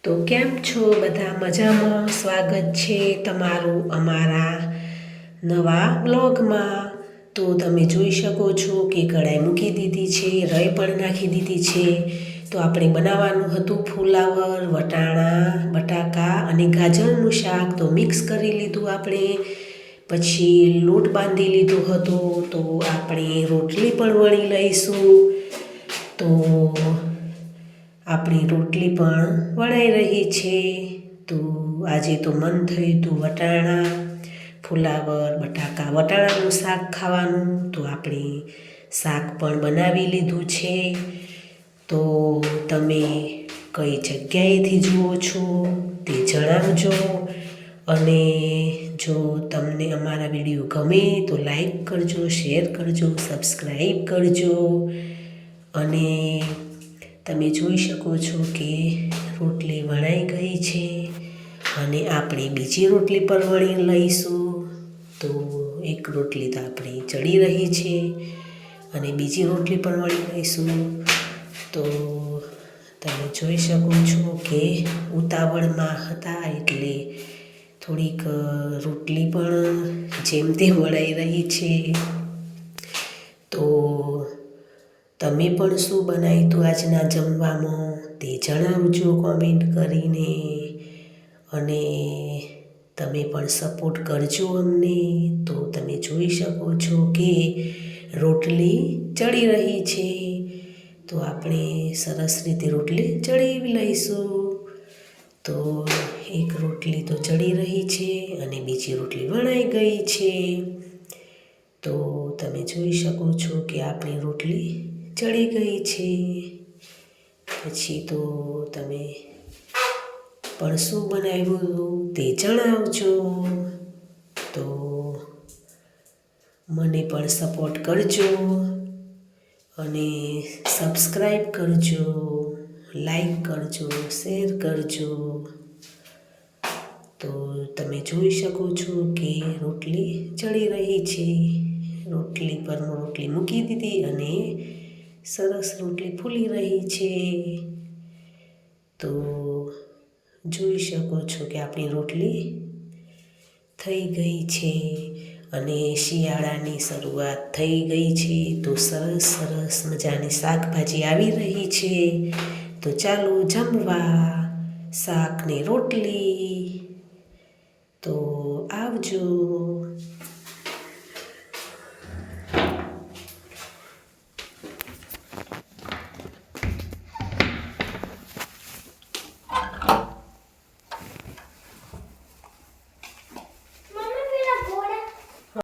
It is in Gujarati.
તો કેમ છો બધા મજામાં? સ્વાગત છે તમારું અમારા નવા બ્લોગમાં. તો તમે જોઈ શકો છો કે કઢાઈ મૂકી દીધી છે, રઈ પણ નાખી દીધી છે. તો આપણે બનાવવાનું હતું ફુલાવર, વટાણા, બટાકા અને ગાજરનું શાક. તો મિક્સ કરી લીધું આપણે, પછી લોટ બાંધી લીધો હતો. તો આપણે રોટલી પણ વણી લઈશું. તો આપણી રોટલી પણ વણાઈ રહી છે. તો આજે તો મન થયું હતું વટાણા, ફુલાવર, બટાકા, વટાણાનું શાક ખાવાનું. તો આપણે શાક પણ બનાવી લીધું છે. તો તમે કઈ જગ્યાએથી જુઓ છો તે જણાવજો. અને જો તમને અમારા વિડીયો ગમે તો લાઈક કરજો, શેર કરજો, સબસ્ક્રાઈબ કરજો. અને તમે જોઈ શકો છો કે રોટલી વણાઈ ગઈ છે અને આપણે બીજી રોટલી પણ વણી લઈશું. તો એક રોટલી તો આપણી ચડી રહી છે અને બીજી રોટલી પણ વણી લઈશું. તો તમે જોઈ શકો છો કે ઉતાવળમાં હતા એટલે થોડીક રોટલી પણ જેમ તેમ વણાઈ રહી છે. તો તમે પણ શું બનાવ્યું હતું આજના જમવામાં તે જણાવજો કોમેન્ટ કરીને. અને તમે પણ સપોર્ટ કરજો અમને. તો તમે જોઈ શકો છો કે રોટલી ચડી રહી છે. તો આપણે સરસ રીતે રોટલી ચડી લઈશું. તો એક રોટલી તો ચડી રહી છે અને બીજી રોટલી વણાઈ ગઈ છે. તો તમે જોઈ શકો છો કે આપણી રોટલી ચડી ગઈ છે. પછી તો તમે પણ શું બનાવ્યું તે જણાવજો. તો મને પણ સપોર્ટ કરજો અને સબસ્ક્રાઈબ કરજો, લાઈક કરજો, શેર કરજો. તો તમે જોઈ શકો છો કે રોટલી ચડી રહી છે. રોટલી પર રોટલી મૂકી દીધી અને સરસ રોટલી ફૂલી રહી છે. તો જોઈ શકો છો કે આપણી રોટલી થઈ ગઈ છે અને શિયાળાની શરૂઆત થઈ ગઈ છે. તો સરસ સરસ મજાની શાકભાજી આવી રહી છે. તો ચાલો જમવા, શાક ને રોટલી. તો આવજો.